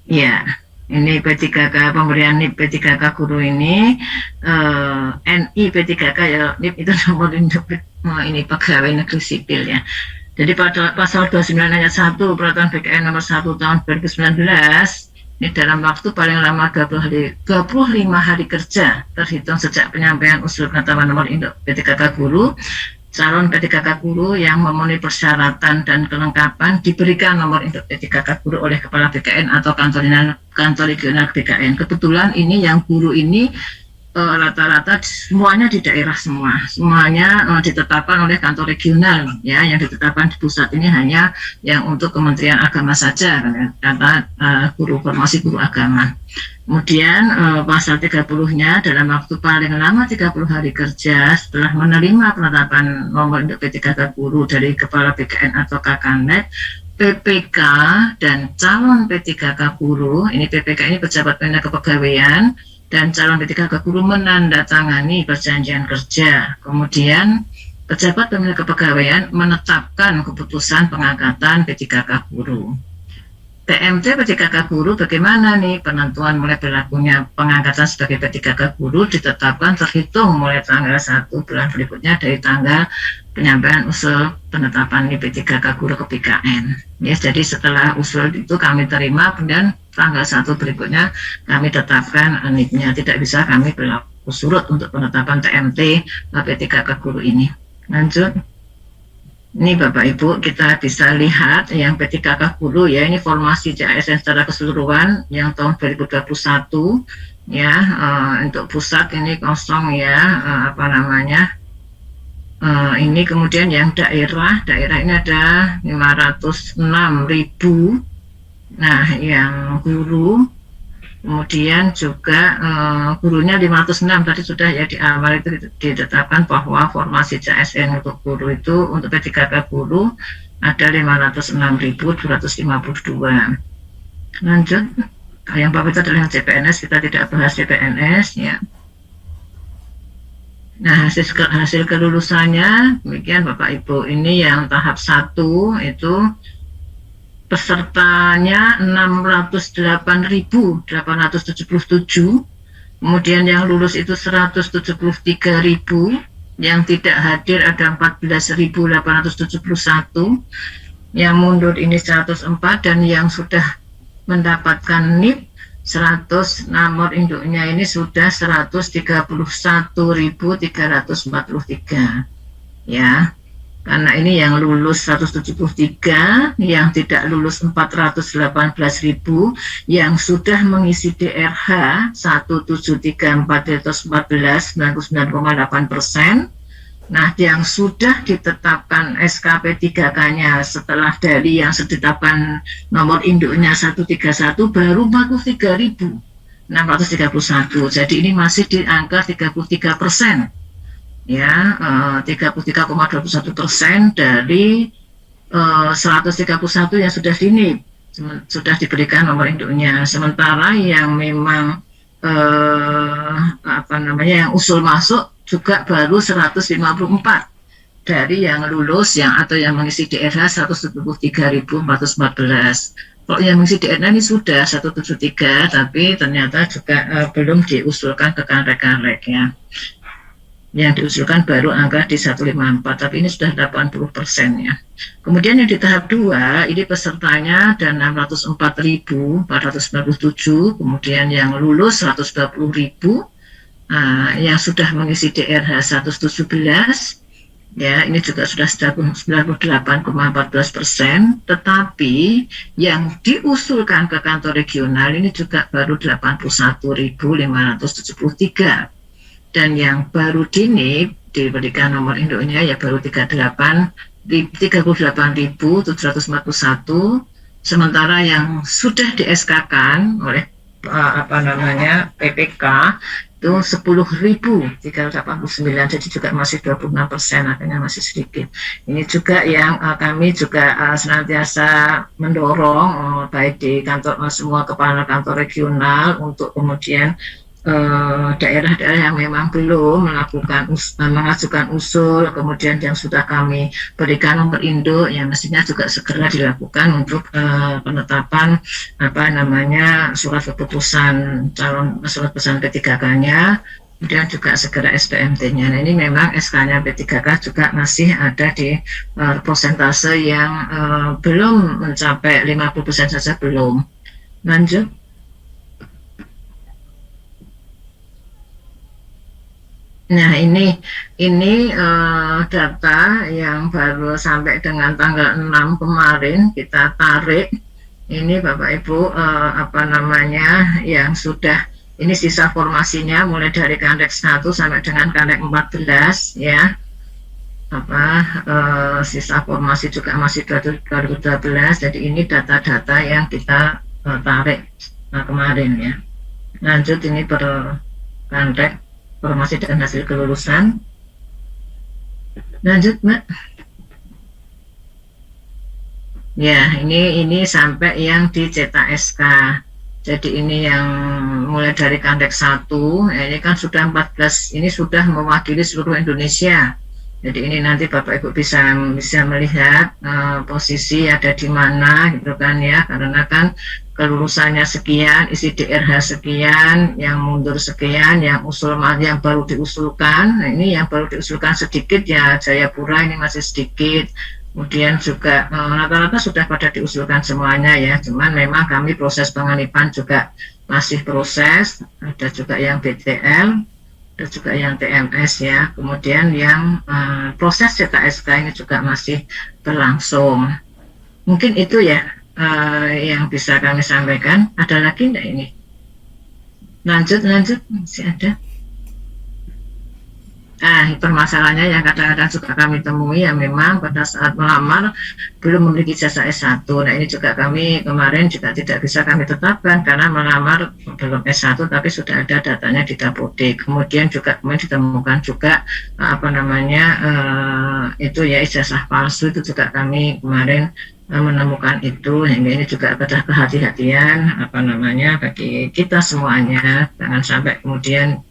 Ya, ini P3K, pemberian NIP P3K guru ini, NI P3K ya, NIP itu nomor induk ini pegawai negeri sipil ya. Jadi pada pasal 29 ayat 1 Peraturan BKN nomor 1 tahun 2019, ini dalam waktu paling lama 25 hari kerja terhitung sejak penyampaian usul penetapan nomor induk P3K guru, calon P3K guru yang memenuhi persyaratan dan kelengkapan diberikan nomor induk P3K guru oleh Kepala BKN atau kantor regional BKN. Kebetulan ini yang guru ini rata-rata semuanya di daerah semuanya ditetapkan oleh kantor regional ya, yang ditetapkan di pusat ini hanya yang untuk Kementerian Agama saja kata guru formasi guru agama. Kemudian pasal 30-nya dalam waktu paling lama 30 hari kerja setelah menerima penetapan nomor induk P3K guru dari Kepala BKN atau Kakanwil, PPK dan calon P3K guru, ini PPK ini pejabat pembina kepegawaian, dan calon P3K guru menandatangani perjanjian kerja. Kemudian pejabat pembina kepegawaian menetapkan keputusan pengangkatan P3K guru. PMT P3K guru bagaimana nih penentuan mulai berlakunya pengangkatan sebagai P3K guru ditetapkan terhitung mulai tanggal 1 bulan berikutnya dari tanggal penyampaian usul penetapan P3K guru ke BKN. Ya, jadi setelah usul itu kami terima, kemudian tanggal 1 berikutnya kami tetapkan NIP-nya. Tidak bisa kami berlaku surut untuk penetapan TMT P3K guru ini. Lanjut. Ini Bapak Ibu, kita bisa lihat yang P3K guru ya, ini formasi JASN secara keseluruhan yang tahun 2021 ya, untuk pusat ini kosong ya, ini kemudian yang daerah ini ada 506.000. Nah, yang guru kemudian juga gurunya 506 tadi sudah ya, di awal itu ditetapkan bahwa formasi JASN untuk guru itu untuk P3K guru ada 506.252. Lanjut, yang Bapak itu adalah CPNS, kita tidak bahas CPNS ya. Nah, hasil kelulusannya demikian Bapak Ibu. Ini yang tahap 1 itu pesertanya 608.877, kemudian yang lulus itu 173.000, yang tidak hadir ada 14.871, yang mundur ini 104, dan yang sudah mendapatkan NIP 100, nomor induknya ini sudah 131.343 ya. Karena ini yang lulus 173, yang tidak lulus 418.000, yang sudah mengisi DRH 173.414 99,8%. Nah, yang sudah ditetapkan SKP 3K-nya setelah dari yang ditetapkan nomor induknya 131 baru 43.631. Jadi ini masih di angka 33%. Ya, 33,21% dari 131 yang sudah sudah diberikan nomor induknya. Sementara yang memang yang usul masuk juga baru 154 dari yang lulus atau yang mengisi DRH 173.414. Kalau yang mengisi DRH ini sudah 173, tapi ternyata juga belum diusulkan ke Kanrek ya. Yang diusulkan baru angka di 154, tapi ini sudah 80% ya. Kemudian yang di tahap 2, ini pesertanya ada 604.497, kemudian yang lulus 120.000, yang sudah mengisi DRH 117, ya ini juga sudah 98,14%, tetapi yang diusulkan ke kantor regional ini juga baru 81.573. Dan yang baru diberikan nomor induknya ya baru 38.741, sementara yang sudah di SK-kan oleh PPK itu 10.389, jadi juga masih 26%, artinya masih sedikit. Ini juga yang kami juga senantiasa mendorong baik di kantor semua kepala kantor regional untuk kemudian daerah-daerah yang memang belum mengajukan usul, kemudian yang sudah kami berikan nomor induk, ya mestinya juga segera dilakukan untuk penetapan apa namanya surat keputusan calon surat keputusan P3K-nya, kemudian juga segera SPMT-nya. Nah, ini memang SK-nya P3K juga masih ada di persentase yang belum mencapai 50% saja belum. Lanjut. Nah, ini data yang baru sampai dengan tanggal 6 kemarin kita tarik. Ini Bapak Ibu apa namanya yang sudah ini sisa formasinya mulai dari Kandek 1 sampai dengan Kandek 14 ya. Apa sisa formasi juga masih 2012. Jadi ini data-data yang kita tarik kemarin ya. Lanjut ini per Kandek informasi dan hasil kelulusan. Lanjut Mbak. Ya, ini sampai yang dicetak SK. Jadi ini yang mulai dari Kandek 1, ya ini kan sudah 14, ini sudah mewakili seluruh Indonesia. Jadi ini nanti Bapak Ibu bisa melihat posisi ada di mana gitu kan ya, karena kan kelulusannya sekian, isi DRH sekian, yang mundur sekian, yang yang baru diusulkan. Nah, ini yang baru diusulkan sedikit ya, Jayapura ini masih sedikit. Kemudian juga rata-rata sudah pada diusulkan semuanya ya, cuman memang kami proses pengalipan juga masih proses, ada juga yang BTL, ada juga yang TMS ya, kemudian yang proses cetak SK ini juga masih berlangsung. Mungkin itu ya yang bisa kami sampaikan. Ada lagi enggak ini? Lanjut, masih ada. Permasalahannya yang kadang-kadang juga kami temui ya memang pada saat melamar belum memiliki ijazah S1. Nah ini juga kami kemarin juga tidak bisa kami tetapkan karena melamar belum S1 tapi sudah ada datanya di Dapodik. Kemudian juga kemarin ditemukan juga apa namanya itu ya ijazah palsu, itu juga kami kemarin menemukan itu. Hingga ini juga adalah kehati-hatian apa namanya bagi kita semuanya, jangan sampai kemudian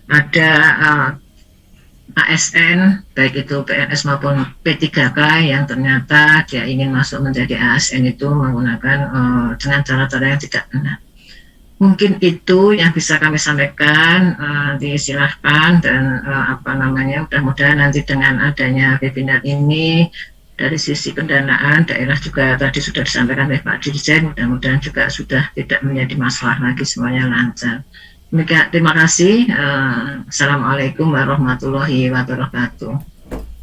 ada ASN baik itu PNS maupun P3K yang ternyata dia ingin masuk menjadi ASN itu menggunakan dengan cara-cara yang tidak benar. Mungkin itu yang bisa kami sampaikan, disilahkan dan apa namanya mudah-mudahan nanti dengan adanya webinar ini dari sisi pendanaan daerah juga tadi sudah disampaikan oleh Pak Dirjen, mudah-mudahan juga sudah tidak menjadi masalah lagi, semuanya lancar. Terima kasih. Assalamualaikum warahmatullahi wabarakatuh.